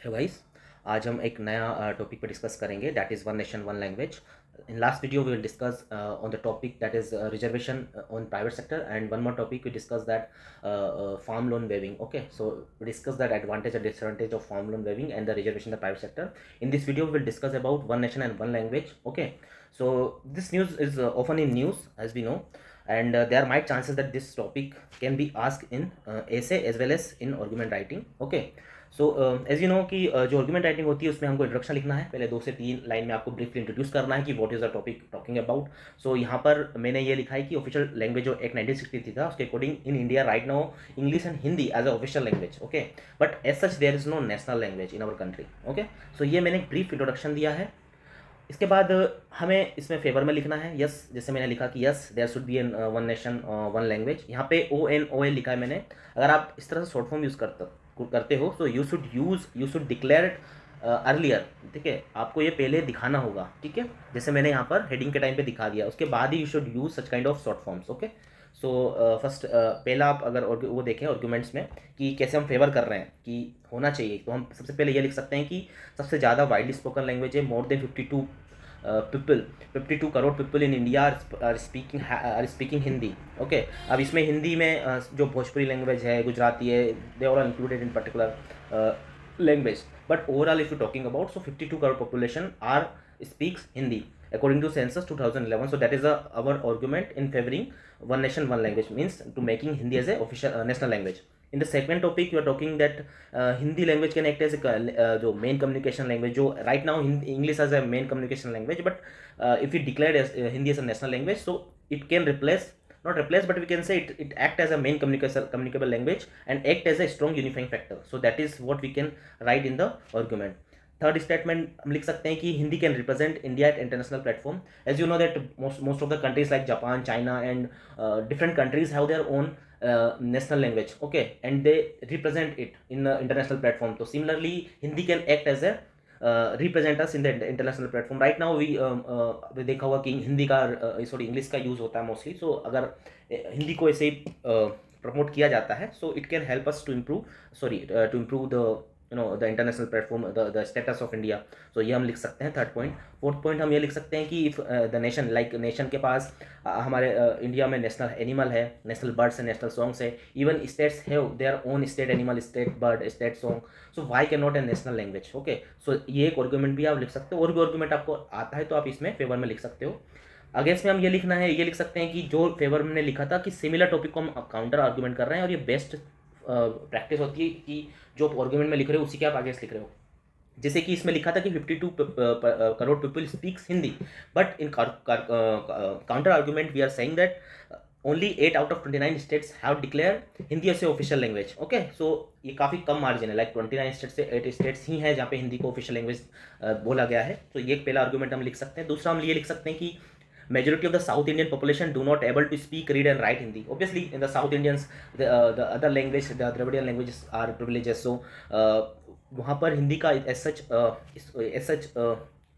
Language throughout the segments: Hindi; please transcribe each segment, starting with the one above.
है गाइस। आज हम एक नया टॉपिक पर डिस्कस करेंगे, that is one nation one language. In last video we will discuss on the topic that is reservation on private sector, and one more topic we discuss that farm loan waiving. Okay, so we discuss that advantage and disadvantage of farm loan waiving and the reservation in the private sector. In this video we will discuss about one nation and one language. Okay, so this news is often in news, as we know, and there might chances that this topic can be asked in essay as well as in argument writing. Okay, so as you know कि जो आर्गूमेंट राइटिंग होती है उसमें हमको इंट्रोडक्शन लिखना है। पहले 2 से 3 लाइन में आपको ब्रीफली इंट्रोड्यूस करना है कि what is the topic talking about. So यहाँ पर मैंने ये लिखा है कि ऑफिशियल लैंग्वेज जो एक 1963 था उसके according in India right now English and Hindi as a official language. Okay, but as such there is no national language in our country. Okay, so ये मैंने एक ब्रीफ इंट्रोडक्शन दिया है। इसके बाद हमें इसमें फेवर में लिखना है यस, जैसे मैंने लिखा कि yes there should be an one nation one language. यहाँ पे ONOL लिखा है मैंने। अगर आप इस तरह से शॉर्ट फॉर्म यूज़ करते हो तो यू शुड डिक्लेयर अर्लियर। ठीक है, आपको ये पहले दिखाना होगा। ठीक है, जैसे मैंने यहाँ पर हेडिंग के टाइम पे दिखा दिया, उसके बाद ही you should use such kind of short forms. Okay, so first पहला आप अगर वो देखें आर्गूमेंट्स में कि कैसे हम फेवर कर रहे हैं कि होना चाहिए, तो हम सबसे पहले ये लिख सकते हैं कि सबसे ज़्यादा वाइडली स्पोकन लैंग्वेज है। More than 52 crore people in India are speaking Hindi. Okay, अब इसमें हिंदी में जो भोजपुरी लैंग्वेज है, गुजराती है, they are included in particular language, but overall if you talking about, so 52 crore population are speaks Hindi according to census 2011. So that is our argument in favoring one nation one language, means to making Hindi as a official national language. In the second topic you are talking that Hindi language can act as a जो main communication language, जो right now English as a main communication language, but if we declared as Hindi as a national language, so it can replace, not replace, but we can say it act as a main communicable language and act as a strong unifying factor. So that is what we can write in the argument. Third statement हम लिख सकते हैं कि Hindi can represent India at international platform. As you know that most of the countries like Japan, China and different countries have their own national language. Okay, and they represent it in international platform. तो similarly Hindi can act as a represent us in the international platform. Right now we देखा हुआ कि हिंदी का सॉरी इंग्लिश का यूज़ होता है मोस्टली। सो अगर हिंदी को ऐसे ही प्रमोट किया जाता है, so it can help us to improve the the international platform, the status of India. So ये हम लिख सकते हैं थर्ड पॉइंट। फोर्थ पॉइंट हम ये लिख सकते हैं कि if the nation, like nation के पास हमारे इंडिया में नेशनल एनिमल है, नेशनल बर्ड्स है, नेशनल सॉन्ग्स है, even states have their own state animal, state bird, state song, so why can not a national language. Okay, so ये एक आर्गूमेंट भी आप लिख सकते हो। और भी आर्गूमेंट आपको आता है तो आप इसमें फेवर में लिख सकते हो। अगेंस्ट में हम ये लिख सकते हैं कि जो फेवर में लिखा था कि सिमिलर टॉपिक को हम काउंटर आर्गूमेंट कर रहे हैं, और ये बेस्ट प्रैक्टिस होती है कि जो आर्गूमेंट में लिख रहे हो उसी के आप आगे लिख रहे हो। जैसे कि इसमें लिखा था कि 52 crore people speaks Hindi, but in counter argument we are saying that only 8 out of 29 states have declare Hindi as a official language. Okay, so ये काफ़ी कम मार्जिन है, लाइक 29 स्टेट से 8 स्टेट्स ही हैं जहाँ पे हिंदी को ऑफिशियल लैंग्वेज बोला गया है। तो ये एक पहला आर्गूमेंट हम लिख सकते हैं। दूसरा हम ये लिख सकते हैं कि majority of the South Indian population do not able to speak, read and write Hindi. Obviously in the South Indians the other language, the Dravidian languages are privileges, so वहाँ पर हिंदी का एज सच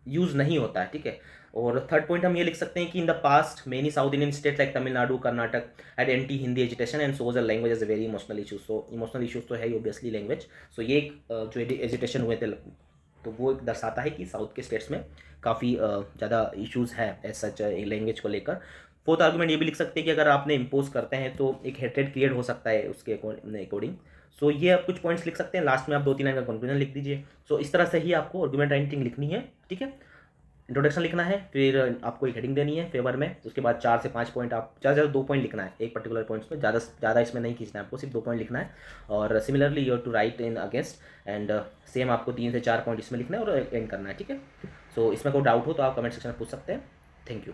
यूज़ नहीं होता है। ठीक है, और थर्ड पॉइंट हम ये लिख सकते हैं कि in the past many South Indian states like Tamil Nadu, Karnataka had anti Hindi agitation and shows a language as a very emotional issue. So emotional issues तो है ही ऑब्वियसली लैंग्वेज। सो ये एक जो एजिटेशन हुए थे, तो वो एक दर्शाता है कि साउथ के स्टेट्स में काफ़ी ज़्यादा इश्यूज़ है एज सच लैंग्वेज को लेकर। फोर्थ आर्गूमेंट ये भी लिख सकते हैं कि अगर आपने इम्पोज करते हैं तो एक हेट्रेड क्रिएट हो सकता है उसके अकॉर्डिंग। सो ये आप कुछ पॉइंट्स लिख सकते हैं। लास्ट में आप 2-3 लाइन का कंक्लूजन लिख दीजिए। सो इस तरह से ही आपको आर्गूमेंट राइटिंग लिखनी है। ठीक है, इंट्रोडक्शन लिखना है, फिर आपको एक हेडिंग देनी है फेवर में, उसके बाद 4 से 5 पॉइंट, आप ज़्यादा से ज़्यादा 2 पॉइंट लिखना है एक पर्टिकुलर पॉइंट्स में, ज़्यादा इसमें नहीं खींचना है आपको, सिर्फ 2 पॉइंट लिखना है। और similarly you to write in against and same आपको 3 से 4 पॉइंट इसमें लिखना है और एंड करना है। ठीक है, सो इसमें कोई डाउट हो तो आप कमेंट सेक्शन में पूछ सकते हैं। Thank you.